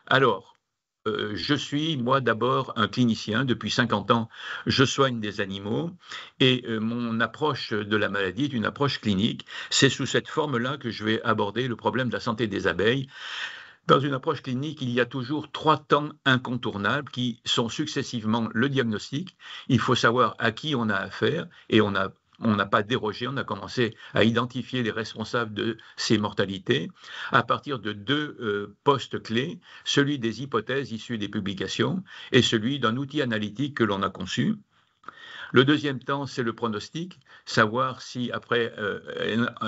Alors, je suis, moi, d'abord un clinicien. Depuis 50 ans, je soigne des animaux et mon approche de la maladie est une approche clinique. C'est sous cette forme-là que je vais aborder le problème de la santé des abeilles. Dans une approche clinique, il y a toujours 3 temps incontournables qui sont successivement le diagnostic. Il faut savoir à qui on a affaire et on n'a pas dérogé, on a commencé à identifier les responsables de ces mortalités à partir de 2 postes clés, celui des hypothèses issues des publications et celui d'un outil analytique que l'on a conçu. Le deuxième temps, c'est le pronostic, savoir si après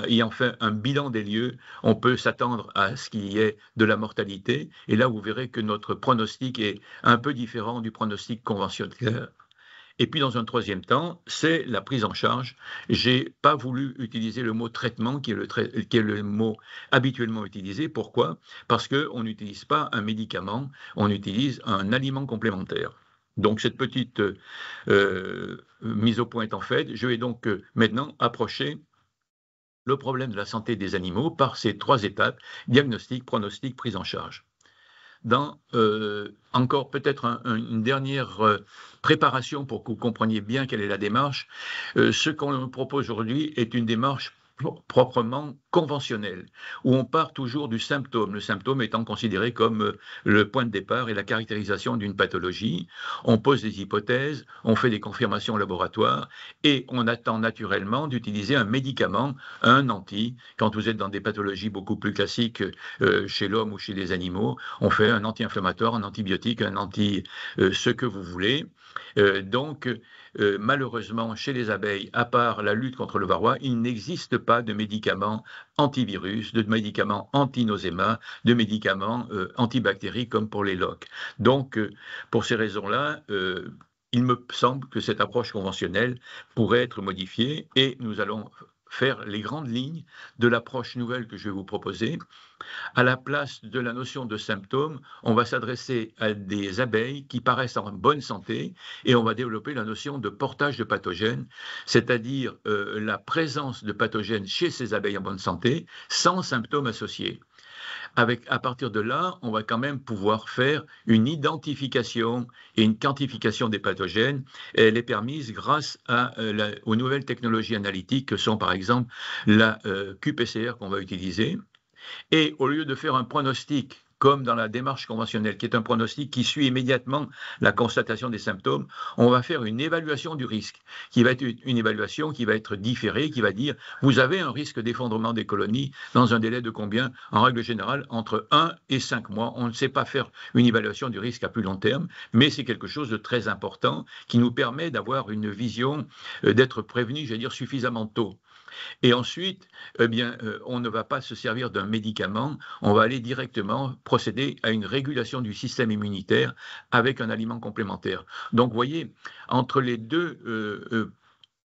ayant fait un bilan des lieux, on peut s'attendre à ce qu'il y ait de la mortalité. Et là, vous verrez que notre pronostic est un peu différent du pronostic conventionnel. Et puis, dans un troisième temps, c'est la prise en charge. J'ai pas voulu utiliser le mot traitement, qui est le mot habituellement utilisé. Pourquoi? Parce qu'on n'utilise pas un médicament, on utilise un aliment complémentaire. Donc, cette petite mise au point étant faite, je vais donc maintenant approcher le problème de la santé des animaux par ces 3 étapes: diagnostic, pronostic, prise en charge. Dans encore peut-être une dernière préparation pour que vous compreniez bien quelle est la démarche. Ce qu'on propose aujourd'hui est une démarche proprement conventionnelle, où on part toujours du symptôme, le symptôme étant considéré comme le point de départ et la caractérisation d'une pathologie. On pose des hypothèses, on fait des confirmations au laboratoire et on attend naturellement d'utiliser un médicament, un anti. Quand vous êtes dans des pathologies beaucoup plus classiques chez l'homme ou chez les animaux, on fait un anti-inflammatoire, un antibiotique, un anti ce que vous voulez. Donc, malheureusement, chez les abeilles, à part la lutte contre le varroa, il n'existe pas de médicaments antivirus, de médicaments anti-noséma, de médicaments antibactériques comme pour les loques. Donc, pour ces raisons-là, il me semble que cette approche conventionnelle pourrait être modifiée et nous allons faire les grandes lignes de l'approche nouvelle que je vais vous proposer. À la place de la notion de symptômes, on va s'adresser à des abeilles qui paraissent en bonne santé et on va développer la notion de portage de pathogènes, c'est-à-dire la présence de pathogènes chez ces abeilles en bonne santé sans symptômes associés. À partir de là, on va quand même pouvoir faire une identification et une quantification des pathogènes. Et elle est permise grâce aux nouvelles technologies analytiques que sont par exemple la qPCR qu'on va utiliser. Et au lieu de faire un pronostic, comme dans la démarche conventionnelle, qui est un pronostic qui suit immédiatement la constatation des symptômes, on va faire une évaluation du risque, qui va être une évaluation qui va être différée, qui va dire, vous avez un risque d'effondrement des colonies dans un délai de combien? En règle générale, entre 1 et 5 mois. On ne sait pas faire une évaluation du risque à plus long terme, mais c'est quelque chose de très important qui nous permet d'avoir une vision, d'être prévenu, j'allais dire, suffisamment tôt. Et ensuite, eh bien, on ne va pas se servir d'un médicament, on va aller directement procéder à une régulation du système immunitaire avec un aliment complémentaire. Donc, vous voyez, entre les deux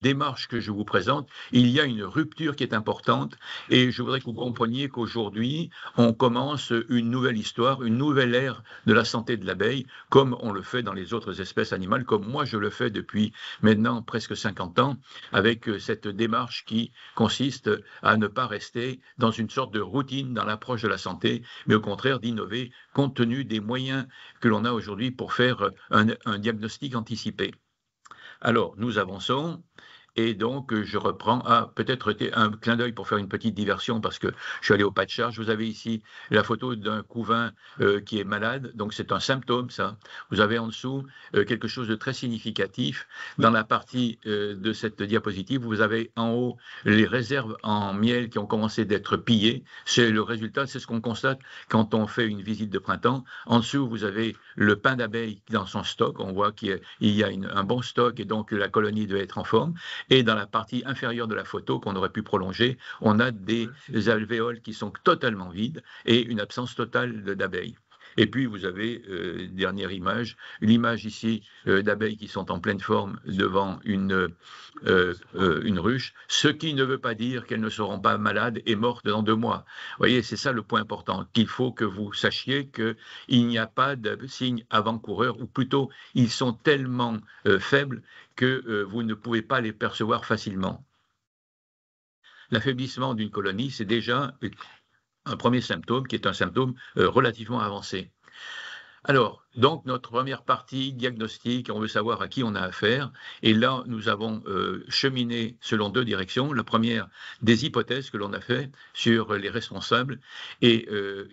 démarche que je vous présente, il y a une rupture qui est importante et je voudrais que vous compreniez qu'aujourd'hui, on commence une nouvelle histoire, une nouvelle ère de la santé de l'abeille, comme on le fait dans les autres espèces animales, comme moi je le fais depuis maintenant presque 50 ans, avec cette démarche qui consiste à ne pas rester dans une sorte de routine dans l'approche de la santé, mais au contraire d'innover compte tenu des moyens que l'on a aujourd'hui pour faire un diagnostic anticipé. Alors, nous avançons. Et donc, je reprends. Ah, peut-être un clin d'œil pour faire une petite diversion, parce que je suis allé au pas de charge. Vous avez ici la photo d'un couvain qui est malade. Donc, c'est un symptôme, ça. Vous avez en dessous quelque chose de très significatif. Dans la partie de cette diapositive, vous avez en haut les réserves en miel qui ont commencé d'être pillées. C'est le résultat, c'est ce qu'on constate quand on fait une visite de printemps. En dessous, vous avez le pain d'abeille dans son stock. On voit qu'il y a un bon stock et donc la colonie doit être en forme. Et dans la partie inférieure de la photo, qu'on aurait pu prolonger, on a des alvéoles qui sont totalement vides et une absence totale d'abeilles. Et puis, vous avez, dernière image, l'image ici d'abeilles qui sont en pleine forme devant une ruche, ce qui ne veut pas dire qu'elles ne seront pas malades et mortes dans 2 mois. Vous voyez, c'est ça le point important, qu'il faut que vous sachiez qu'il n'y a pas de signes avant-coureurs, ou plutôt, ils sont tellement faibles que vous ne pouvez pas les percevoir facilement. l'affaiblissement d'une colonie, c'est déjà un premier symptôme qui est un symptôme relativement avancé. Alors, donc, notre première partie, diagnostic, on veut savoir à qui on a affaire. Et là, nous avons cheminé selon deux directions. La première, des hypothèses que l'on a fait sur les responsables et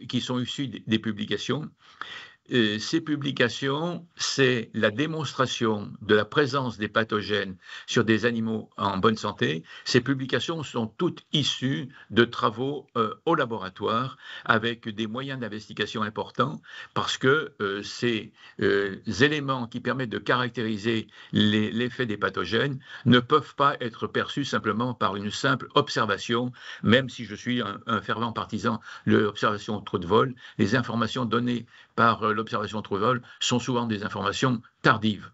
qui sont issues des publications. Ces publications, c'est la démonstration de la présence des pathogènes sur des animaux en bonne santé. Ces publications sont toutes issues de travaux au laboratoire avec des moyens d'investigation importants parce que ces éléments qui permettent de caractériser l'effet des pathogènes ne peuvent pas être perçus simplement par une simple observation, même si je suis un fervent partisan de l'observation au trou de vol. Les informations données par l'observation trou de vol sont souvent des informations tardives.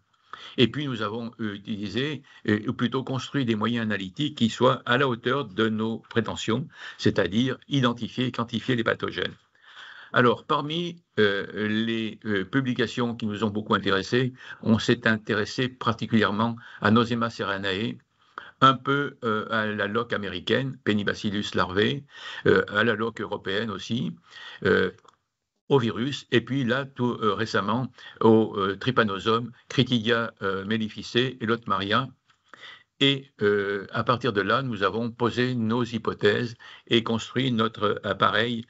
Et puis nous avons utilisé, ou plutôt construit des moyens analytiques qui soient à la hauteur de nos prétentions, c'est-à-dire identifier et quantifier les pathogènes. Alors, parmi les publications qui nous ont beaucoup intéressés, on s'est intéressé particulièrement à Nosema ceranae, un peu à la loque américaine, Penibacillus larvae, à la loque européenne aussi, au virus, et puis là, tout récemment, au trypanosome, Critidia mellificée et Lotmaria. Et à partir de là, nous avons posé nos hypothèses et construit notre appareil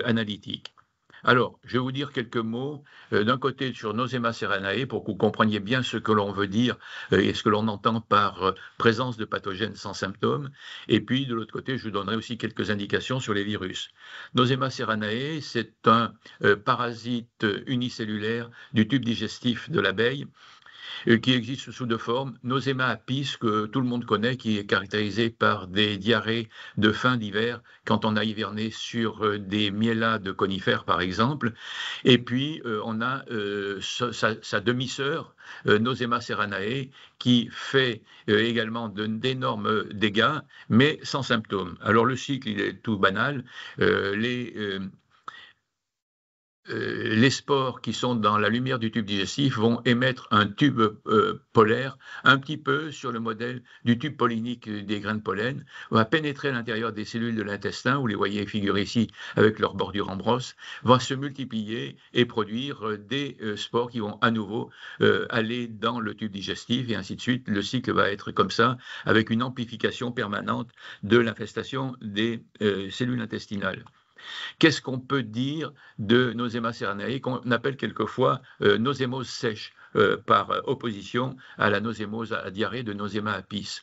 analytique. Alors, je vais vous dire quelques mots d'un côté sur Nosema ceranae pour que vous compreniez bien ce que l'on veut dire et ce que l'on entend par présence de pathogènes sans symptômes. Et puis, de l'autre côté, je vous donnerai aussi quelques indications sur les virus. Nosema ceranae, c'est un parasite unicellulaire du tube digestif de l'abeille qui existe sous deux formes. Nosema apis, que tout le monde connaît, qui est caractérisé par des diarrhées de fin d'hiver quand on a hiverné sur des miellas de conifères, par exemple. Et puis, on a sa demi-sœur, Nosema ceranae, qui fait également d'énormes dégâts, mais sans symptômes. Alors, le cycle, il est tout banal. Les spores qui sont dans la lumière du tube digestif vont émettre un tube polaire, un petit peu sur le modèle du tube pollinique des grains de pollen, va pénétrer à l'intérieur des cellules de l'intestin, vous les voyez figurées ici avec leur bordure en brosse, va se multiplier et produire des spores qui vont à nouveau aller dans le tube digestif et ainsi de suite. Le cycle va être comme ça, avec une amplification permanente de l'infestation des cellules intestinales. Qu'est-ce qu'on peut dire de Nosema ceranae, qu'on appelle quelquefois nosémose sèche, par opposition à la nosémose à diarrhée de Nosema apis?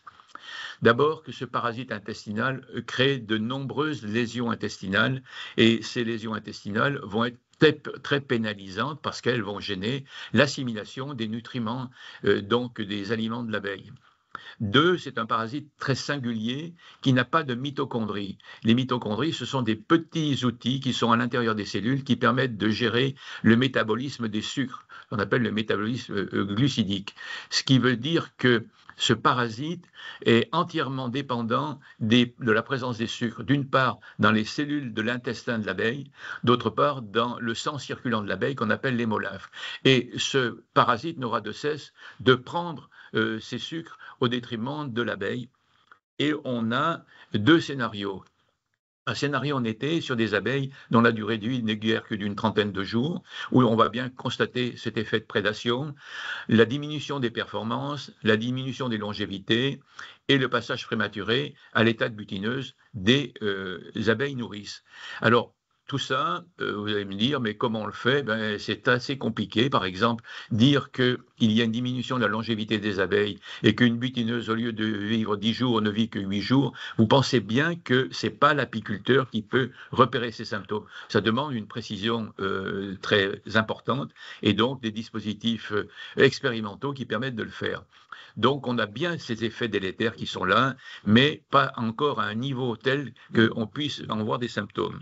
D'abord que ce parasite intestinal crée de nombreuses lésions intestinales et ces lésions intestinales vont être très pénalisantes parce qu'elles vont gêner l'assimilation des nutriments, donc des aliments de l'abeille. Deux, c'est un parasite très singulier qui n'a pas de mitochondries. Les mitochondries, ce sont des petits outils qui sont à l'intérieur des cellules qui permettent de gérer le métabolisme des sucres, qu'on appelle le métabolisme glucidique. Ce qui veut dire que ce parasite est entièrement dépendant de la présence des sucres, d'une part dans les cellules de l'intestin de l'abeille, d'autre part dans le sang circulant de l'abeille qu'on appelle l'hémolymphe. Et ce parasite n'aura de cesse de prendre ces sucres au détriment de l'abeille. Et on a deux scénarios. Un scénario en été sur des abeilles dont la durée de vie n'est guère que d'une trentaine de jours, où on va bien constater cet effet de prédation, la diminution des performances, la diminution des longévités et le passage prématuré à l'état de butineuse des abeilles nourrices. Alors, tout ça, vous allez me dire, mais comment on le fait? C'est assez compliqué. Par exemple, dire qu'il y a une diminution de la longévité des abeilles et qu'une butineuse, au lieu de vivre 10 jours, ne vit que 8 jours, vous pensez bien que ce n'est pas l'apiculteur qui peut repérer ces symptômes. Ça demande une précision très importante et donc des dispositifs expérimentaux qui permettent de le faire. Donc, on a bien ces effets délétères qui sont là, mais pas encore à un niveau tel qu'on puisse en voir des symptômes.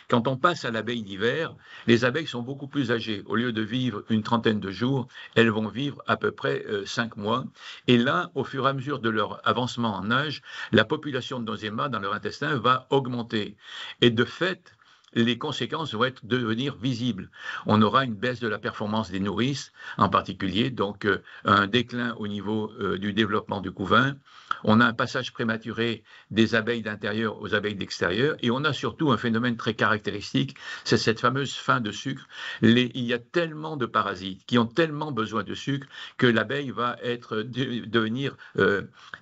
Quand on passe à l'abeille d'hiver, les abeilles sont beaucoup plus âgées. Au lieu de vivre une trentaine de jours, elles vont vivre à peu près 5 mois. Et là, au fur et à mesure de leur avancement en âge, la population de Nosema dans leur intestin va augmenter. Et de fait, les conséquences vont devenir visibles. On aura une baisse de la performance des nourrices, en particulier, donc un déclin au niveau du développement du couvain. On a un passage prématuré des abeilles d'intérieur aux abeilles d'extérieur, et on a surtout un phénomène très caractéristique, c'est cette fameuse faim de sucre. Il y a tellement de parasites qui ont tellement besoin de sucre que l'abeille va devenir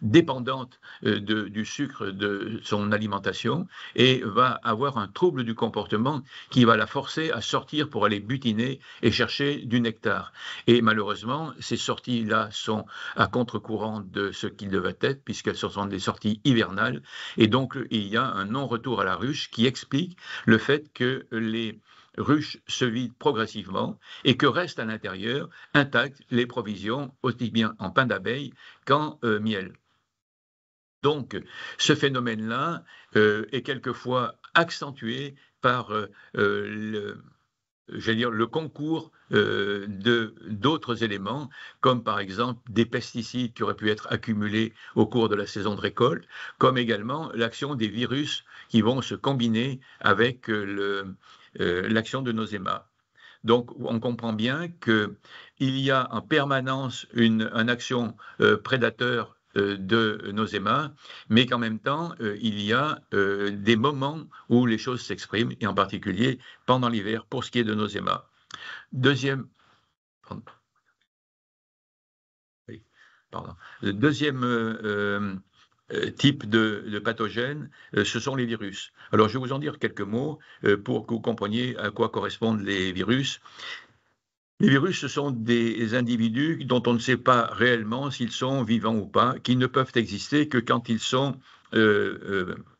dépendante du sucre de son alimentation et va avoir un trouble du comportement qui va la forcer à sortir pour aller butiner et chercher du nectar. Et malheureusement, ces sorties-là sont à contre-courant de ce qu'ils devaient être, puisqu'elles sont des sorties hivernales. Et donc, il y a un non-retour à la ruche qui explique le fait que les ruches se vident progressivement et que restent à l'intérieur intactes les provisions, aussi bien en pain d'abeille qu'en miel. Donc, ce phénomène-là est quelquefois accentué par le concours d'autres éléments, comme par exemple des pesticides qui auraient pu être accumulés au cours de la saison de récolte, comme également l'action des virus qui vont se combiner avec l'action de nos nosema. Donc, on comprend bien qu'il y a en permanence une action prédateur de nosema, mais qu'en même temps, il y a des moments où les choses s'expriment, et en particulier pendant l'hiver, pour ce qui est de nosema. Deuxième, oui, pardon. Le deuxième type de pathogène, ce sont les virus. Alors, je vais vous en dire quelques mots pour que vous compreniez à quoi correspondent les virus. Les virus, ce sont des individus dont on ne sait pas réellement s'ils sont vivants ou pas, qui ne peuvent exister que quand ils sont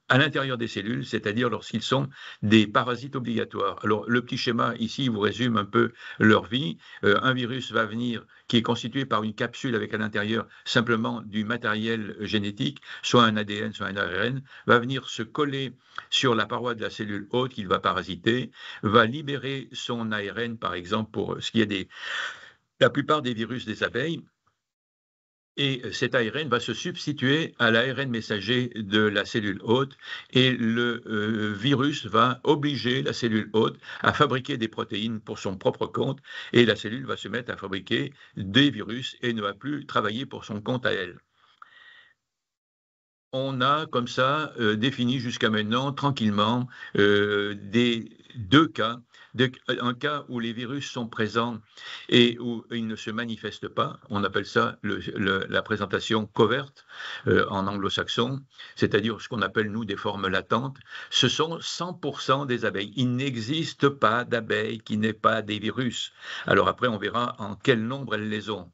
à l'intérieur des cellules, c'est-à-dire lorsqu'ils sont des parasites obligatoires. Alors, le petit schéma ici vous résume un peu leur vie. Un virus va venir qui est constitué par une capsule avec à l'intérieur simplement du matériel génétique, soit un ADN, soit un ARN, va venir se coller sur la paroi de la cellule hôte qu'il va parasiter, va libérer son ARN, par exemple, pour ce qui est la plupart des virus des abeilles, et cet ARN va se substituer à l'ARN messager de la cellule hôte, et le virus va obliger la cellule hôte à fabriquer des protéines pour son propre compte, et la cellule va se mettre à fabriquer des virus et ne va plus travailler pour son compte à elle. On a comme ça défini jusqu'à maintenant tranquillement deux cas. Un cas où les virus sont présents et où ils ne se manifestent pas, on appelle ça la présentation coverte en anglo-saxon, c'est-à-dire ce qu'on appelle nous des formes latentes. Ce sont 100% des abeilles. Il n'existe pas d'abeilles qui n'aient pas des virus. Alors après, on verra en quel nombre elles les ont.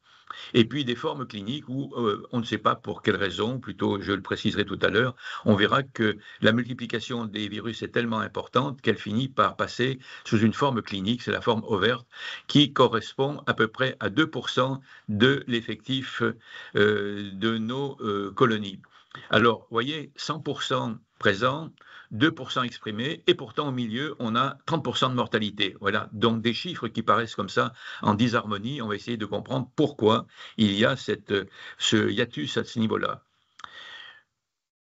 Et puis des formes cliniques où on ne sait pas pour quelle raison, plutôt je le préciserai tout à l'heure, on verra que la multiplication des virus est tellement importante qu'elle finit par passer sous une forme clinique, c'est la forme overte, qui correspond à peu près à 2% de l'effectif de nos colonies. Alors, vous voyez, 100% présent, 2% exprimés, et pourtant au milieu, on a 30% de mortalité. Voilà, donc des chiffres qui paraissent comme ça en disharmonie. On va essayer de comprendre pourquoi il y a ce hiatus à ce niveau-là.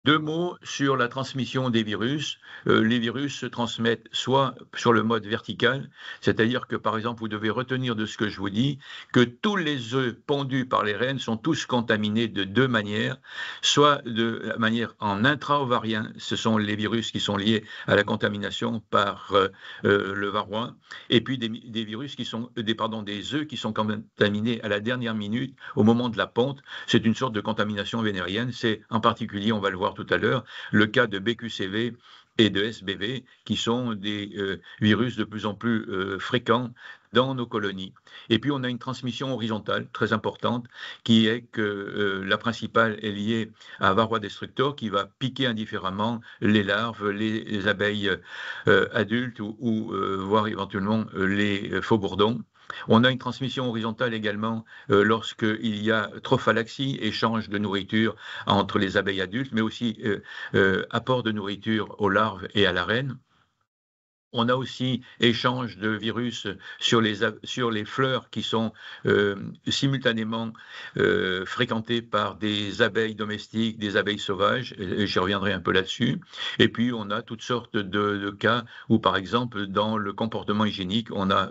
Deux mots sur la transmission des virus. Les virus se transmettent soit sur le mode vertical, c'est-à-dire que par exemple vous devez retenir de ce que je vous dis que tous les œufs pondus par les reines sont tous contaminés de deux manières, soit de la manière en intra-ovarien, ce sont les virus qui sont liés à la contamination par le varroa, et puis des virus qui sont des œufs qui sont contaminés à la dernière minute au moment de la ponte. C'est une sorte de contamination vénérienne. C'est en particulier, on va le voir tout à l'heure, le cas de BQCV et de SBV, qui sont des virus de plus en plus fréquents dans nos colonies. Et puis on a une transmission horizontale très importante, qui est que la principale est liée à Varroa destructor, qui va piquer indifféremment les larves, les abeilles adultes ou voire éventuellement les faux-bourdons. On a une transmission horizontale également lorsqu'il y a trophalaxie, échange de nourriture entre les abeilles adultes, mais aussi apport de nourriture aux larves et à la reine. On a aussi échange de virus sur les fleurs qui sont simultanément fréquentées par des abeilles domestiques, des abeilles sauvages, et j'y reviendrai un peu là-dessus. Et puis on a toutes sortes de cas où, par exemple, dans le comportement hygiénique, on a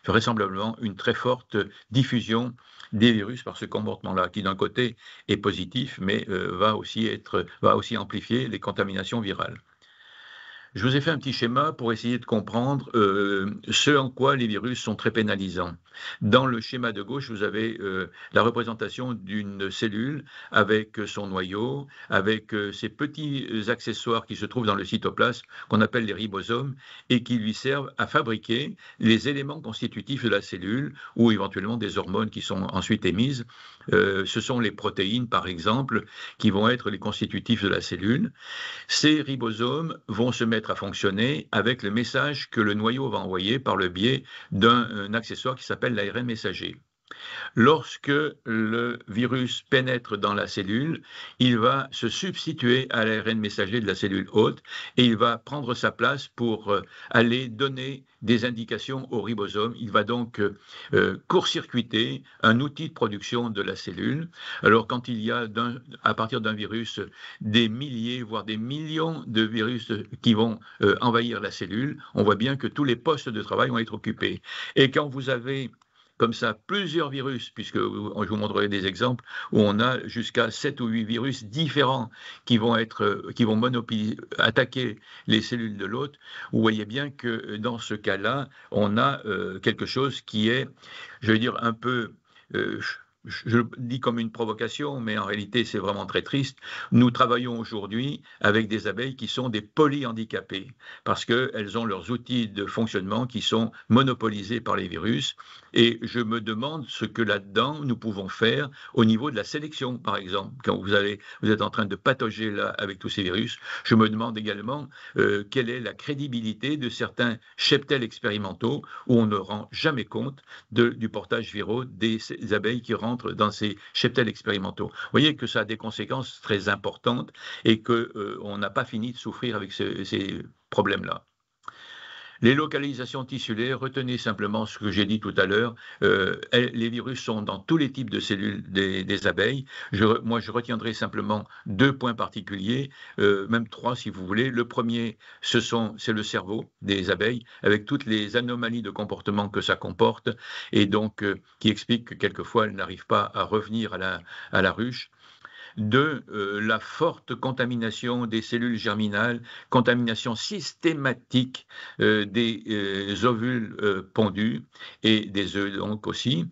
vraisemblablement une très forte diffusion des virus par ce comportement-là, qui d'un côté est positif, mais va aussi amplifier les contaminations virales. Je vous ai fait un petit schéma pour essayer de comprendre ce en quoi les virus sont très pénalisants. Dans le schéma de gauche, vous avez la représentation d'une cellule avec son noyau, avec ces petits accessoires qui se trouvent dans le cytoplasme, qu'on appelle les ribosomes, et qui lui servent à fabriquer les éléments constitutifs de la cellule, ou éventuellement des hormones qui sont ensuite émises. Ce sont les protéines, par exemple, qui vont être les constitutifs de la cellule. Ces ribosomes vont se mettre à fonctionner avec le message que le noyau va envoyer par le biais d'un accessoire qui s'appelle l'ARN messager. Lorsque le virus pénètre dans la cellule, il va se substituer à l'ARN messager de la cellule hôte et il va prendre sa place pour aller donner des indications au ribosome. Il va donc court-circuiter un outil de production de la cellule. Alors quand il y a à partir d'un virus des milliers, voire des millions de virus qui vont envahir la cellule, on voit bien que tous les postes de travail vont être occupés. Et quand vous avez comme ça plusieurs virus, puisque je vous montrerai des exemples où on a jusqu'à 7 ou 8 virus différents qui vont attaquer les cellules de l'hôte, vous voyez bien que dans ce cas-là, on a quelque chose qui est, je vais dire, un peu je le dis comme une provocation, mais en réalité c'est vraiment très triste. Nous travaillons aujourd'hui avec des abeilles qui sont des polyhandicapées, parce qu'elles ont leurs outils de fonctionnement qui sont monopolisés par les virus. Et je me demande ce que là-dedans nous pouvons faire au niveau de la sélection, par exemple. Quand vous êtes en train de patauger là avec tous ces virus, je me demande également quelle est la crédibilité de certains cheptels expérimentaux où on ne rend jamais compte du portage viraux des abeilles qui rentrent dans ces cheptels expérimentaux. Vous voyez que ça a des conséquences très importantes et qu'on n'a pas fini de souffrir avec ces problèmes-là. Les localisations tissulaires, retenez simplement ce que j'ai dit tout à l'heure, les virus sont dans tous les types de cellules des abeilles. Moi, je retiendrai simplement 2 points particuliers, même 3 si vous voulez. Le premier, c'est le cerveau des abeilles, avec toutes les anomalies de comportement que ça comporte, et donc qui explique que quelquefois elles n'arrivent pas à revenir à la ruche. 2, la forte contamination des cellules germinales, contamination systématique des ovules pondus et des œufs donc aussi,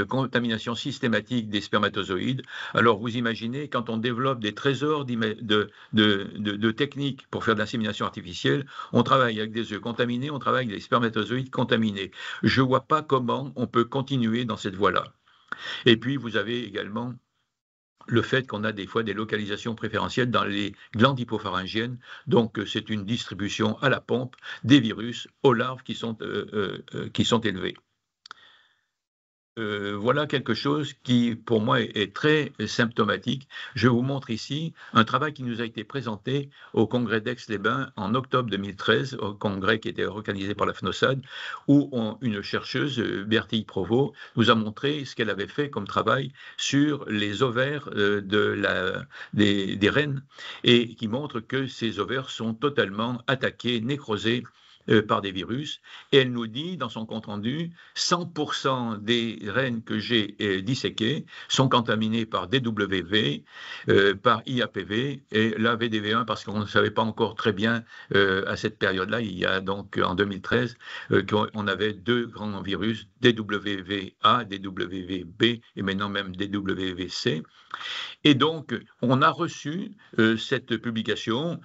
contamination systématique des spermatozoïdes. Alors vous imaginez, quand on développe des trésors de techniques pour faire de l'insémination artificielle, on travaille avec des œufs contaminés, on travaille avec des spermatozoïdes contaminés. Je ne vois pas comment on peut continuer dans cette voie-là. Et puis vous avez également le fait qu'on a des fois des localisations préférentielles dans les glandes hypopharyngiennes. Donc, c'est une distribution à la pompe des virus aux larves qui sont élevées. Voilà quelque chose qui, pour moi, est très symptomatique. Je vous montre ici un travail qui nous a été présenté au congrès d'Aix-les-Bains en octobre 2013, au congrès qui était organisé par la FNOSAD, où une chercheuse, Bertille Provost, nous a montré ce qu'elle avait fait comme travail sur les ovaires des rennes, et qui montre que ces ovaires sont totalement attaqués, nécrosés, par des virus, et elle nous dit dans son compte-rendu, 100% des rennes que j'ai disséquées sont contaminées par DWV, par IAPV, et la VDV1 parce qu'on ne savait pas encore très bien à cette période-là, il y a donc en 2013, qu'on avait 2 grands virus, DWVA, DWVB et maintenant même DWVC. Et donc, on a reçu cette publication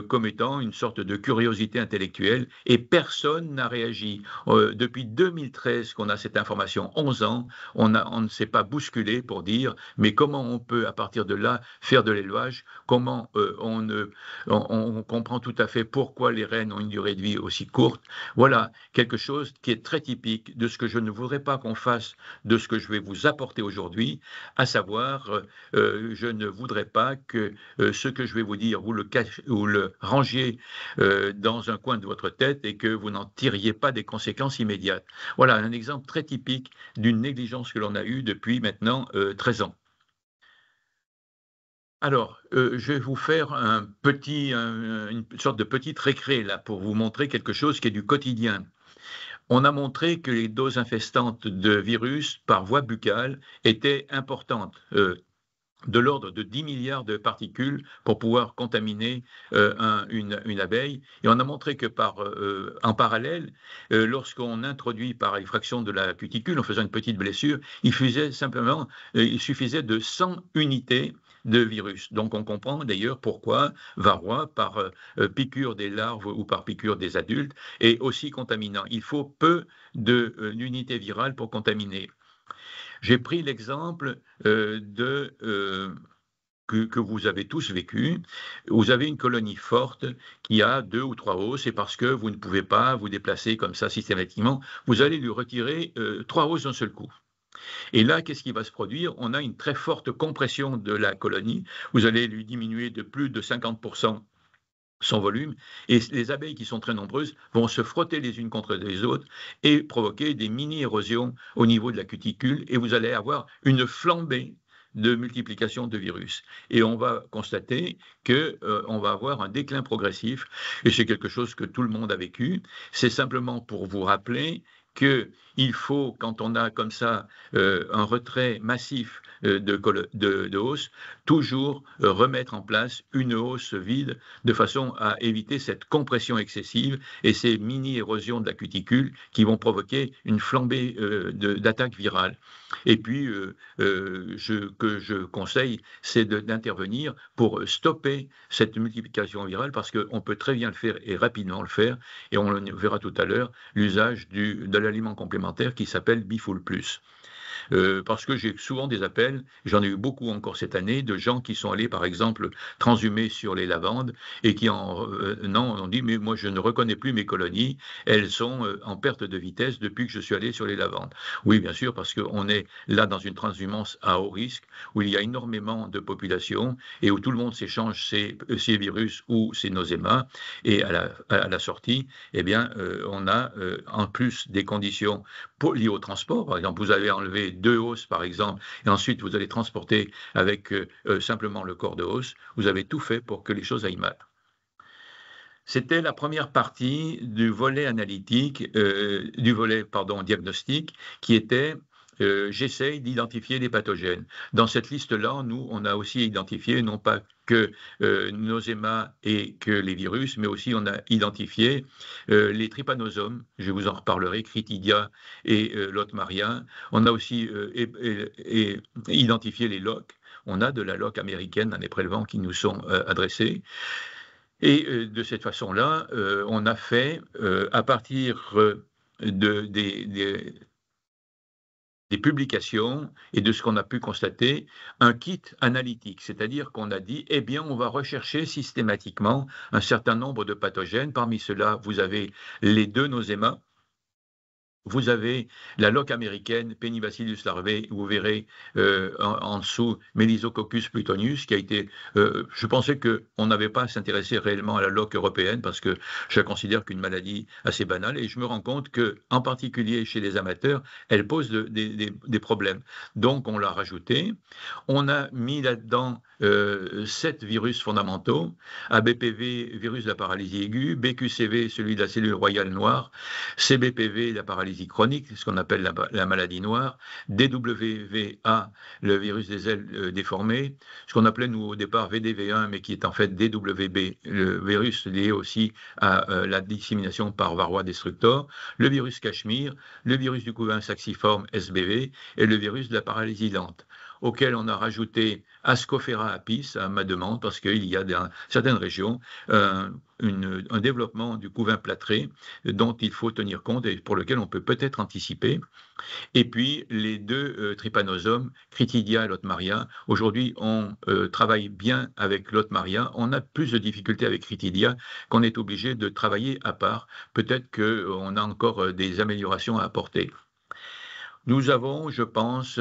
comme étant une sorte de curiosité intellectuelle et personne n'a réagi. Depuis 2013 qu'on a cette information, 11 ans, on ne s'est pas bousculé pour dire mais comment on peut à partir de là faire de l'élevage, comment on comprend tout à fait pourquoi les rennes ont une durée de vie aussi courte. Voilà quelque chose qui est très typique de ce que je ne voudrais pas qu'on fasse de ce que je vais vous apporter aujourd'hui, à savoir je ne voudrais pas que ce que je vais vous dire, vous le rangiez dans un coin de votre tête faites et que vous n'en tiriez pas des conséquences immédiates. Voilà un exemple très typique d'une négligence que l'on a eue depuis maintenant 13 ans. Alors, je vais vous faire une sorte de petite récré là pour vous montrer quelque chose qui est du quotidien. On a montré que les doses infestantes de virus par voie buccale étaient importantes, de l'ordre de 10 milliards de particules pour pouvoir contaminer une abeille. Et on a montré que en parallèle, lorsqu'on introduit par effraction de la cuticule, en faisant une petite blessure, il suffisait de 100 unités de virus. Donc on comprend d'ailleurs pourquoi varroa, par piqûre des larves ou par piqûre des adultes, est aussi contaminant. Il faut peu d'unités virales pour contaminer. J'ai pris l'exemple que vous avez tous vécu. Vous avez une colonie forte qui a 2 ou 3 hausses, et parce que vous ne pouvez pas vous déplacer comme ça systématiquement, vous allez lui retirer 3 hausses d'un seul coup. Et là, qu'est-ce qui va se produire? On a une très forte compression de la colonie. Vous allez lui diminuer de plus de 50% son volume, et les abeilles qui sont très nombreuses vont se frotter les unes contre les autres et provoquer des mini-érosions au niveau de la cuticule, et vous allez avoir une flambée de multiplication de virus. Et on va constater qu'on va avoir un déclin progressif, et c'est quelque chose que tout le monde a vécu. C'est simplement pour vous rappeler qu'il faut, quand on a comme ça un retrait massif de hausse, toujours remettre en place une hausse vide de façon à éviter cette compression excessive et ces mini-érosions de la cuticule qui vont provoquer une flambée d'attaque virale. Et puis, que je conseille, c'est d'intervenir pour stopper cette multiplication virale, parce qu'on peut très bien le faire et rapidement le faire, et on le verra tout à l'heure, l'usage de l'aliment complémentaire qui s'appelle Bifool Plus. Parce que j'ai souvent des appels, j'en ai eu beaucoup encore cette année, de gens qui sont allés, par exemple, transhumer sur les lavandes et qui ont dit, mais moi je ne reconnais plus mes colonies, elles sont en perte de vitesse depuis que je suis allé sur les lavandes. Oui, bien sûr, parce qu'on est là dans une transhumance à haut risque, où il y a énormément de population et où tout le monde s'échange ses virus ou ses nosémas, et à la sortie, eh bien, on a en plus des conditions liées au transport. Par exemple, vous avez enlevé 2 hausses, par exemple, et ensuite vous allez transporter avec simplement le corps de hausse. Vous avez tout fait pour que les choses aillent mal. C'était la première partie du volet analytique, diagnostic, qui était j'essaye d'identifier les pathogènes. Dans cette liste-là, nous, on a aussi identifié non pas que Nosema et que les virus, mais aussi on a identifié les trypanosomes, je vous en reparlerai, Critidia et Lotmaria. On a aussi identifié les loques. On a de la loque américaine dans les prélèvements qui nous sont adressés. Et de cette façon-là, on a fait, à partir des publications et de ce qu'on a pu constater, un kit analytique, c'est-à-dire qu'on a dit, eh bien, on va rechercher systématiquement un certain nombre de pathogènes. Parmi ceux-là, vous avez les 2 nosémas. Vous avez la loque américaine, Penibacillus larvae, vous verrez en dessous Melisococcus plutonius, qui a été. Je pensais qu'on n'avait pas à s'intéresser réellement à la loque européenne, parce que je la considère qu'une maladie assez banale, et je me rends compte qu'en particulier chez les amateurs, elle pose des problèmes. Donc on l'a rajoutée. On a mis là-dedans 7 virus fondamentaux: ABPV, virus de la paralysie aiguë; BQCV, celui de la cellule royale noire; CBPV, la paralysie chronique, ce qu'on appelle la maladie noire; DWVA, le virus des ailes déformées; ce qu'on appelait nous au départ VDV1, mais qui est en fait DWB, le virus lié aussi à la dissémination par varroa destructor; le virus Cachemire; le virus du couvain saxiforme SBV, et le virus de la paralysie lente, auquel on a rajouté Ascophera apis à ma demande, parce qu'il y a dans certaines régions un développement du couvain plâtré dont il faut tenir compte et pour lequel on peut peut-être anticiper. Et puis les 2 trypanosomes, Critidia et Lotmaria. Aujourd'hui, on travaille bien avec Lotmaria. On a plus de difficultés avec Critidia, qu'on est obligé de travailler à part. Peut-être qu'on a encore des améliorations à apporter. Nous avons, je pense,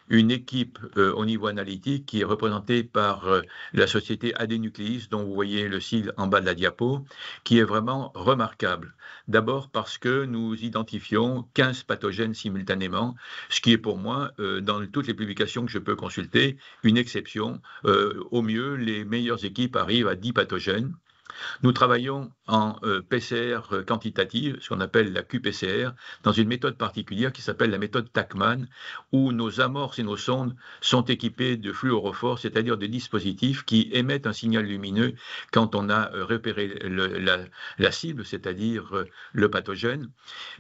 une équipe au niveau analytique qui est représentée par la société Adénucléis, dont vous voyez le sigle en bas de la diapo, qui est vraiment remarquable. D'abord parce que nous identifions 15 pathogènes simultanément, ce qui est pour moi, dans toutes les publications que je peux consulter, une exception. Au mieux, les meilleures équipes arrivent à 10 pathogènes. Nous travaillons en PCR quantitative, ce qu'on appelle la QPCR, dans une méthode particulière qui s'appelle la méthode Tachmann, où nos amorces et nos sondes sont équipées de fluorophores, c'est-à-dire de dispositifs qui émettent un signal lumineux quand on a repéré la cible, c'est-à-dire le pathogène,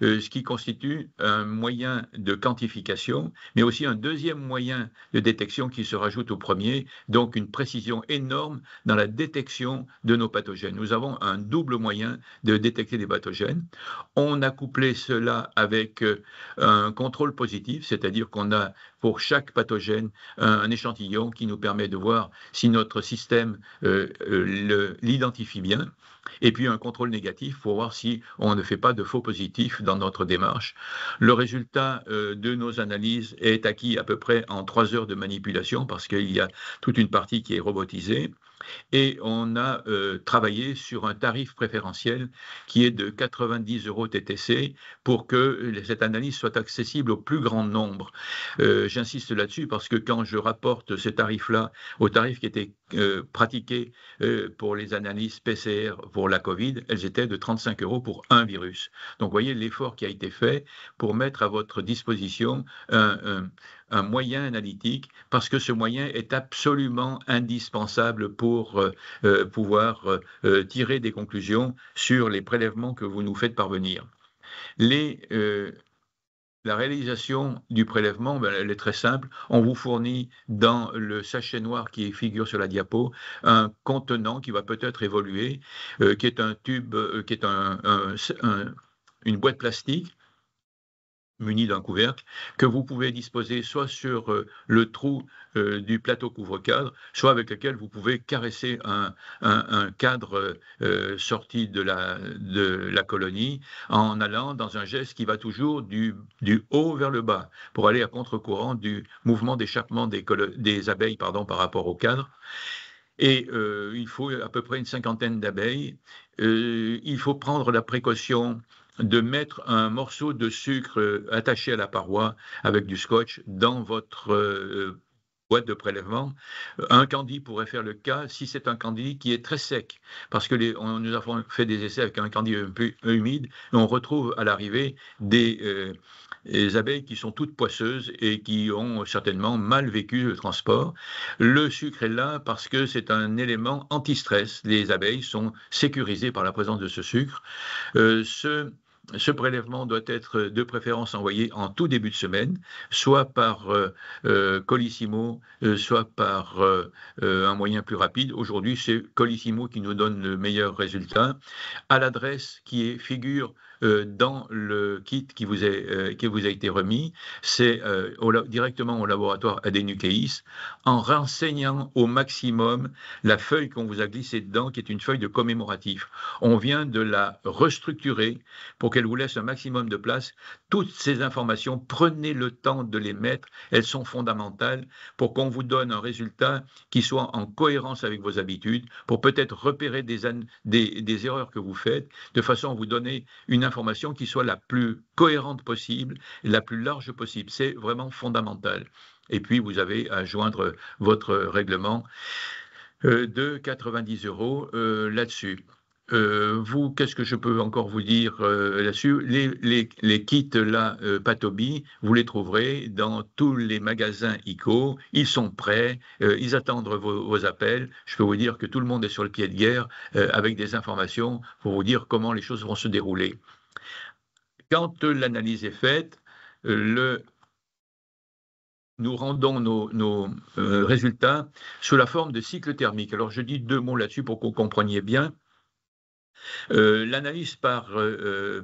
ce qui constitue un moyen de quantification, mais aussi un deuxième moyen de détection qui se rajoute au premier, donc une précision énorme dans la détection de nos pathogènes. Nous avons un double moyen de détecter des pathogènes. On a couplé cela avec un contrôle positif, c'est-à-dire qu'on a pour chaque pathogène un échantillon qui nous permet de voir si notre système l'identifie bien, et puis un contrôle négatif pour voir si on ne fait pas de faux positifs dans notre démarche. Le résultat de nos analyses est acquis à peu près en 3 heures de manipulation parce qu'il y a toute une partie qui est robotisée. Et on a travaillé sur un tarif préférentiel qui est de 90 € TTC pour que cette analyse soit accessible au plus grand nombre. J'insiste là-dessus parce que quand je rapporte ces tarifs-là aux tarifs qui étaient pratiqués pour les analyses PCR pour la Covid, elles étaient de 35 € pour un virus. Donc, vous voyez l'effort qui a été fait pour mettre à votre disposition un moyen analytique, parce que ce moyen est absolument indispensable pour pouvoir tirer des conclusions sur les prélèvements que vous nous faites parvenir. La réalisation du prélèvement, elle est très simple. On vous fournit dans le sachet noir qui figure sur la diapo un contenant qui va peut-être évoluer, qui est un tube, qui est une boîte plastique muni d'un couvercle, que vous pouvez disposer soit sur le trou du plateau couvre-cadre, soit avec lequel vous pouvez caresser un cadre sorti de la colonie en allant dans un geste qui va toujours du haut vers le bas pour aller à contre-courant du mouvement d'échappement des abeilles par rapport au cadre. Et il faut à peu près une cinquantaine d'abeilles. Il faut prendre la précaution de mettre un morceau de sucre attaché à la paroi avec du scotch dans votre boîte de prélèvement. Un candy pourrait faire le cas si c'est un candy qui est très sec, parce que nous avons fait des essais avec un candy un peu humide, et on retrouve à l'arrivée des abeilles qui sont toutes poisseuses et qui ont certainement mal vécu le transport. Le sucre est là parce que c'est un élément anti-stress. Les abeilles sont sécurisées par la présence de ce sucre. Ce prélèvement doit être de préférence envoyé en tout début de semaine, soit par Colissimo, soit par un moyen plus rapide. Aujourd'hui, c'est Colissimo qui nous donne le meilleur résultat, à l'adresse qui figure dans le kit qui vous a été remis. C'est directement au laboratoire Adénucléis, en renseignant au maximum la feuille qu'on vous a glissée dedans, qui est une feuille de commémoratif. On vient de la restructurer pour qu'elle vous laisse un maximum de place. Toutes ces informations, prenez le temps de les mettre, elles sont fondamentales pour qu'on vous donne un résultat qui soit en cohérence avec vos habitudes, pour peut-être repérer des erreurs que vous faites, de façon à vous donner une information qui soit la plus cohérente possible, la plus large possible. C'est vraiment fondamental. Et puis, vous avez à joindre votre règlement de 90 € là-dessus. Qu'est-ce que je peux encore vous dire là-dessus? Les kits là, Patobi, vous les trouverez dans tous les magasins ICO. Ils sont prêts, ils attendent vos appels. Je peux vous dire que tout le monde est sur le pied de guerre avec des informations pour vous dire comment les choses vont se dérouler. Quand l'analyse est faite, nous rendons nos résultats sous la forme de cycle thermique. Alors je dis 2 mots là-dessus pour que vous compreniez bien. L'analyse par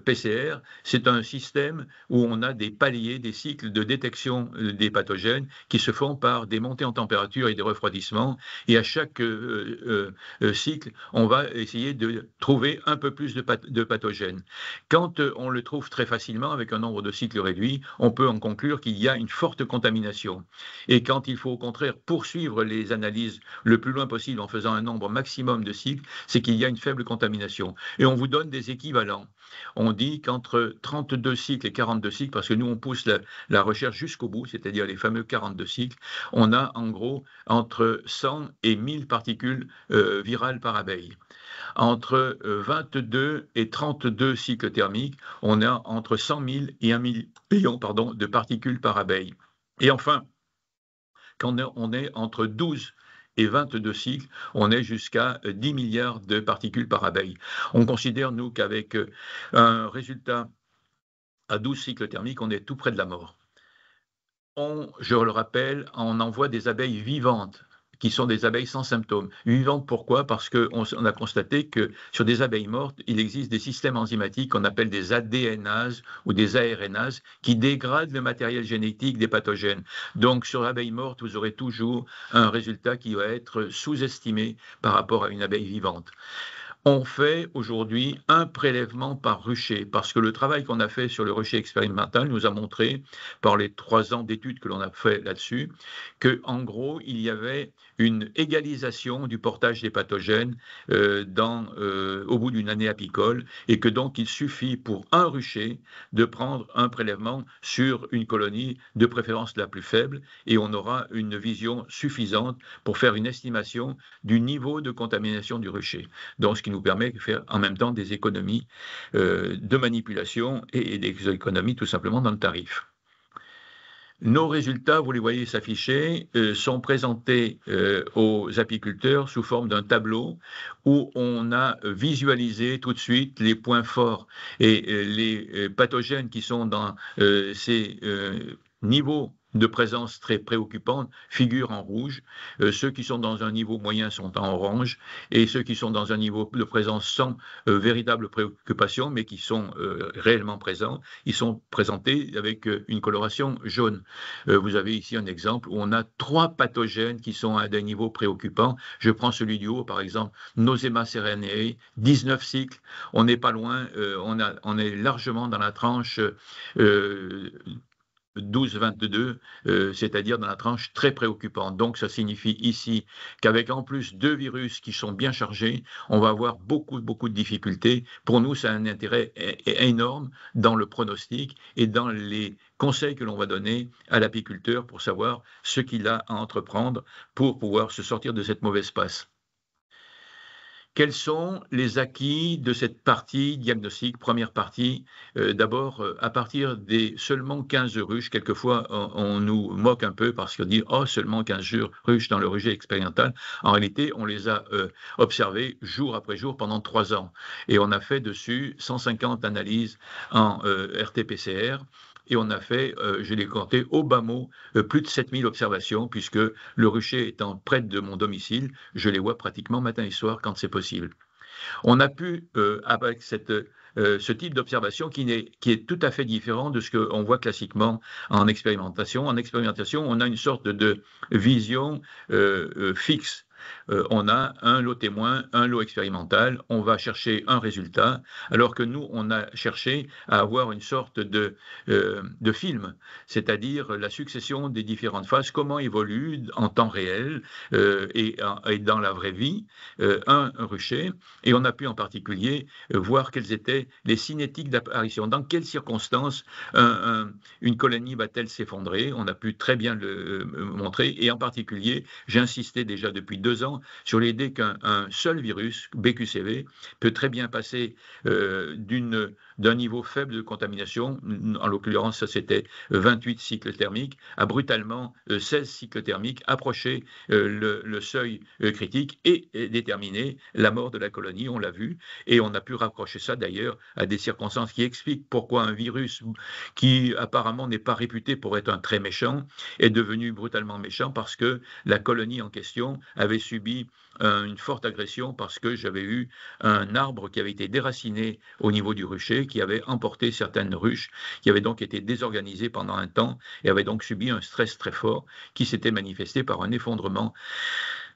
PCR, c'est un système où on a des paliers, des cycles de détection des pathogènes qui se font par des montées en température et des refroidissements. Et à chaque cycle, on va essayer de trouver un peu plus de pathogènes. Quand on le trouve très facilement, avec un nombre de cycles réduit, on peut en conclure qu'il y a une forte contamination. Et quand il faut au contraire poursuivre les analyses le plus loin possible en faisant un nombre maximum de cycles, c'est qu'il y a une faible contamination. Et on vous donne des équivalents. On dit qu'entre 32 cycles et 42 cycles, parce que nous on pousse la recherche jusqu'au bout, c'est-à-dire les fameux 42 cycles, on a en gros entre 100 et 1000 particules virales par abeille. Entre 22 et 32 cycles thermiques, on a entre 100 000 et 1 million de particules par abeille. Et enfin, quand on est entre 12 et 22 cycles, on est jusqu'à 10 milliards de particules par abeille. On considère, nous, qu'avec un résultat à 12 cycles thermiques, on est tout près de la mort. Je le rappelle, on envoie des abeilles vivantes, qui sont des abeilles sans symptômes. Vivantes, pourquoi? Parce qu'on a constaté que sur des abeilles mortes, il existe des systèmes enzymatiques qu'on appelle des ADNases ou des ARNases qui dégradent le matériel génétique des pathogènes. Donc sur l'abeille morte, vous aurez toujours un résultat qui va être sous-estimé par rapport à une abeille vivante. On fait aujourd'hui un prélèvement par rucher, parce que le travail qu'on a fait sur le rucher expérimental nous a montré, par les 3 ans d'études que l'on a fait là-dessus, qu'en gros, il y avait une égalisation du portage des pathogènes au bout d'une année apicole, et que donc il suffit pour un rucher de prendre un prélèvement sur une colonie, de préférence la plus faible, et on aura une vision suffisante pour faire une estimation du niveau de contamination du rucher. Donc, ce qui nous permet de faire en même temps des économies de manipulation et des économies tout simplement dans le tarif. Nos résultats, vous les voyez s'afficher, sont présentés aux apiculteurs sous forme d'un tableau où on a visualisé tout de suite les points forts et les pathogènes qui sont dans ces niveaux de présence très préoccupante figurent en rouge, ceux qui sont dans un niveau moyen sont en orange, et ceux qui sont dans un niveau de présence sans véritable préoccupation, mais qui sont réellement présents, ils sont présentés avec une coloration jaune. Vous avez ici un exemple où on a 3 pathogènes qui sont à des niveaux préoccupants. Je prends celui du haut, par exemple, Nosema ceranae, 19 cycles, on n'est pas loin, on est largement dans la tranche 12-22, c'est-à-dire dans la tranche très préoccupante. Donc ça signifie ici qu'avec en plus 2 virus qui sont bien chargés, on va avoir beaucoup de difficultés. Pour nous, ça a un intérêt énorme dans le pronostic et dans les conseils que l'on va donner à l'apiculteur pour savoir ce qu'il a à entreprendre pour pouvoir se sortir de cette mauvaise passe. Quels sont les acquis de cette partie diagnostic, première partie? D'abord, à partir des seulement 15 ruches, quelquefois on nous moque un peu parce qu'on dit « Oh, seulement 15 ruches dans le rejet expérimental ». En réalité, on les a observées jour après jour pendant 3 ans. Et on a fait dessus 150 analyses en RT-PCR. Et on a fait, je l'ai compté, au bas mot, plus de 7000 observations, puisque le rucher étant près de mon domicile, je les vois pratiquement matin et soir quand c'est possible. On a pu, avec ce type d'observation qui est tout à fait différent de ce qu'on voit classiquement en expérimentation. En expérimentation, on a une sorte de vision fixe. On a un lot témoin, un lot expérimental, on va chercher un résultat, alors que nous, on a cherché à avoir une sorte de film, c'est-à-dire la succession des différentes phases, comment évolue en temps réel et dans la vraie vie un rucher, et on a pu en particulier voir quelles étaient les cinétiques d'apparition, dans quelles circonstances une colonie va-t-elle s'effondrer. On a pu très bien le montrer, et en particulier, j'ai insisté déjà depuis 2 ans sur l'idée qu'un seul virus, BQCV, peut très bien passer d'un niveau faible de contamination, en l'occurrence ça c'était 28 cycles thermiques, à brutalement 16 cycles thermiques, approcher le seuil critique et déterminer la mort de la colonie, on l'a vu, et on a pu rapprocher ça d'ailleurs à des circonstances qui expliquent pourquoi un virus qui apparemment n'est pas réputé pour être un très méchant est devenu brutalement méchant, parce que la colonie en question avait subi une forte agression parce que j'avais eu un arbre qui avait été déraciné au niveau du rucher, qui avait emporté certaines ruches, qui avaient donc été désorganisées pendant un temps et avaient donc subi un stress très fort qui s'était manifesté par un effondrement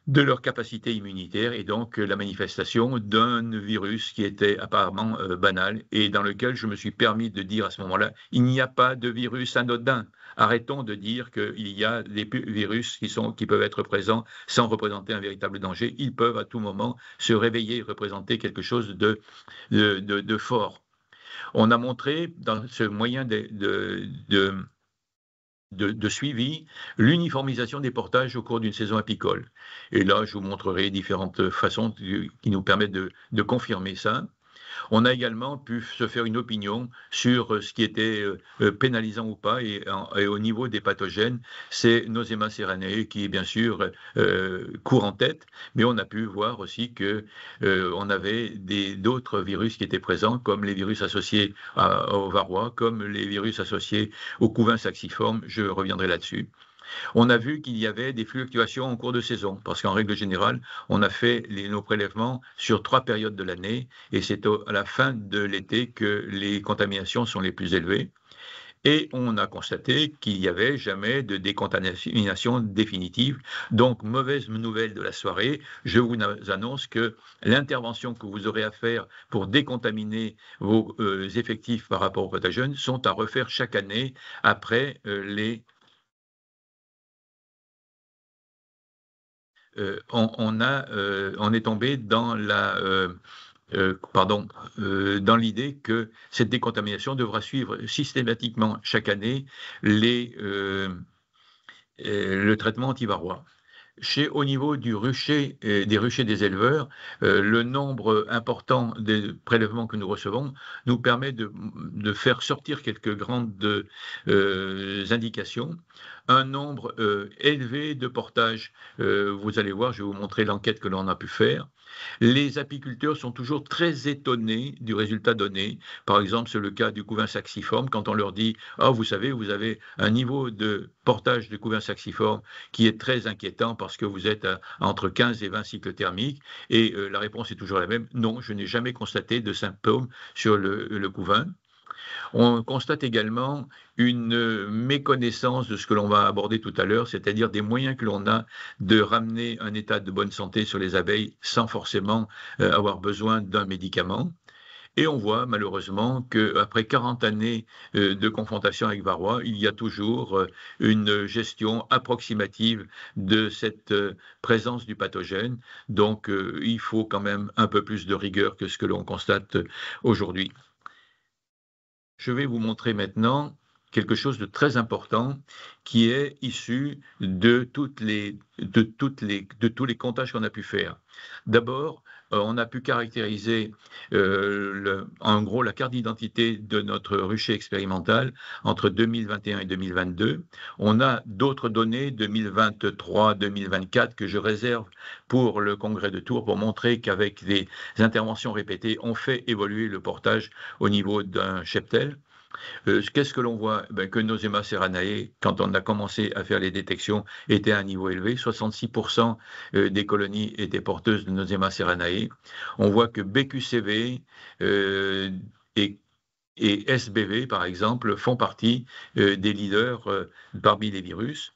de leur capacité immunitaire et donc la manifestation d'un virus qui était apparemment banal et dans lequel je me suis permis de dire à ce moment-là, il n'y a pas de virus anodin. Arrêtons de dire qu'il y a des virus qui peuvent être présents sans représenter un véritable danger. Ils peuvent à tout moment se réveiller et représenter quelque chose de fort. On a montré dans ce moyen de suivi, l'uniformisation des portages au cours d'une saison apicole. Et là, je vous montrerai différentes façons qui nous permettent de confirmer ça. On a également pu se faire une opinion sur ce qui était pénalisant ou pas, et au niveau des pathogènes, c'est Nosema ceranae qui, bien sûr, court en tête, mais on a pu voir aussi que on avait d'autres virus qui étaient présents, comme les virus associés au varroa, comme les virus associés au couvain saxiforme, je reviendrai là-dessus. On a vu qu'il y avait des fluctuations en cours de saison, parce qu'en règle générale, on a fait nos prélèvements sur 3 périodes de l'année, et c'est à la fin de l'été que les contaminations sont les plus élevées. Et on a constaté qu'il n'y avait jamais de décontamination définitive. Donc, mauvaise nouvelle de la soirée, je vous annonce que l'intervention que vous aurez à faire pour décontaminer vos effectifs par rapport aux pathogènes sont à refaire chaque année après on est tombé dans dans l'idée que cette décontamination devra suivre systématiquement chaque année le traitement antivarrois. Au niveau du rucher, des ruchers des éleveurs, le nombre important des prélèvements que nous recevons nous permet de faire sortir quelques grandes indications. Un nombre élevé de portages, vous allez voir, je vais vous montrer l'enquête que l'on a pu faire. Les apiculteurs sont toujours très étonnés du résultat donné. Par exemple, c'est le cas du couvain saxiforme, quand on leur dit « Ah, vous savez, vous avez un niveau de portage de couvain saxiforme qui est très inquiétant parce que vous êtes entre 15 et 20 cycles thermiques ». Et la réponse est toujours la même « Non, je n'ai jamais constaté de symptômes sur le couvain ». On constate également une méconnaissance de ce que l'on va aborder tout à l'heure, c'est-à-dire des moyens que l'on a de ramener un état de bonne santé sur les abeilles sans forcément avoir besoin d'un médicament. Et on voit malheureusement qu'après 40 années de confrontation avec varroa, il y a toujours une gestion approximative de cette présence du pathogène. Donc il faut quand même un peu plus de rigueur que ce que l'on constate aujourd'hui. Je vais vous montrer maintenant quelque chose de très important qui est issu de tous les comptages qu'on a pu faire. D'abord, on a pu caractériser en gros la carte d'identité de notre rucher expérimental entre 2021 et 2022. On a d'autres données 2023-2024 que je réserve pour le congrès de Tours pour montrer qu'avec des interventions répétées, on fait évoluer le portage au niveau d'un cheptel. Qu'est-ce que l'on voit? Que Nosema ceranae, quand on a commencé à faire les détections, était à un niveau élevé. 66% des colonies étaient porteuses de Nosema ceranae. On voit que BQCV et SBV, par exemple, font partie des leaders parmi les virus.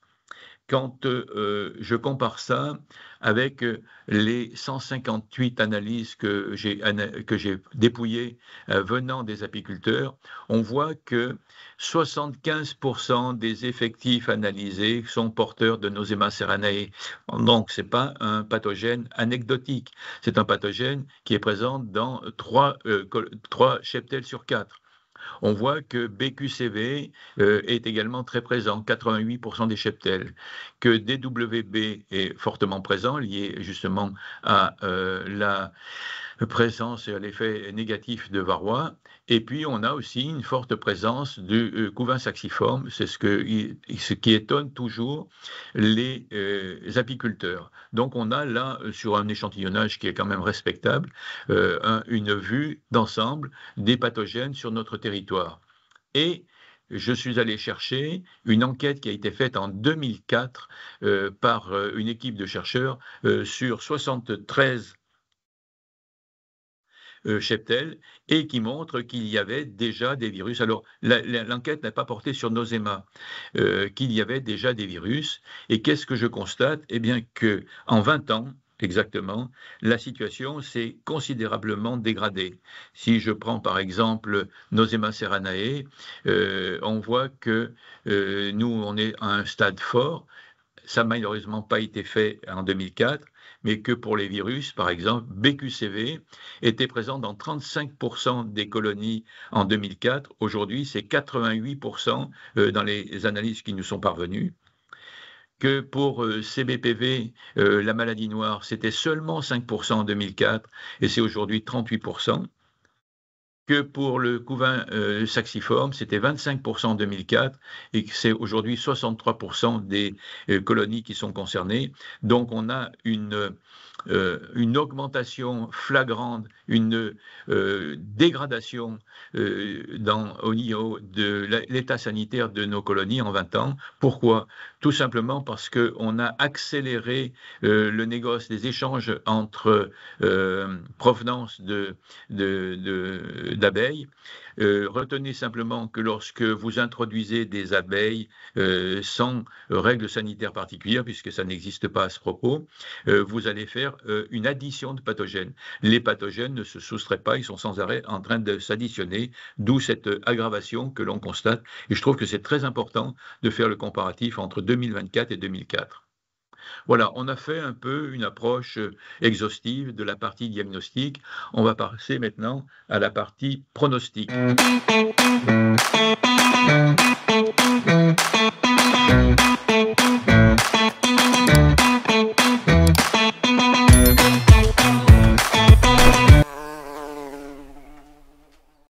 Quand je compare ça avec les 158 analyses que j'ai dépouillées venant des apiculteurs, on voit que 75% des effectifs analysés sont porteurs de Nosema ceranae. Donc, ce n'est pas un pathogène anecdotique, c'est un pathogène qui est présent dans 3 cheptels sur 4. On voit que BQCV est également très présent, 88% des cheptels, que DWB est fortement présent, lié justement à la présence et à l'effet négatif de varroa. Et puis, on a aussi une forte présence du couvain saxiforme, c'est ce qui étonne toujours les apiculteurs. Donc, on a là, sur un échantillonnage qui est quand même respectable, une vue d'ensemble des pathogènes sur notre territoire. Et je suis allé chercher une enquête qui a été faite en 2004 par une équipe de chercheurs sur 73 cheptel, et qui montre qu'il y avait déjà des virus. Alors, l'enquête n'a pas porté sur Nosema, qu'il y avait déjà des virus. Et qu'est-ce que je constate? Eh bien, qu'en 20 ans, exactement, la situation s'est considérablement dégradée. Si je prends par exemple Nosema serranae, on voit que nous, on est à un stade fort. Ça n'a malheureusement pas été fait en 2004, mais que pour les virus, par exemple, BQCV était présent dans 35% des colonies en 2004. Aujourd'hui, c'est 88% dans les analyses qui nous sont parvenues. Que pour CBPV, la maladie noire, c'était seulement 5% en 2004 et c'est aujourd'hui 38%. Que pour le couvain saxiforme, c'était 25% en 2004 et que c'est aujourd'hui 63% des colonies qui sont concernées. Donc on a une augmentation flagrante, une dégradation au niveau de l'état sanitaire de nos colonies en 20 ans. Pourquoi? Tout simplement parce qu'on a accéléré le négoce, les échanges entre provenance d'abeilles. Retenez simplement que lorsque vous introduisez des abeilles sans règles sanitaires particulières, puisque ça n'existe pas à ce propos, vous allez faire une addition de pathogènes. Les pathogènes ne se soustraient pas, ils sont sans arrêt en train de s'additionner, d'où cette aggravation que l'on constate. Et je trouve que c'est très important de faire le comparatif entre 2024 et 2004. Voilà, on a fait un peu une approche exhaustive de la partie diagnostic. On va passer maintenant à la partie pronostic.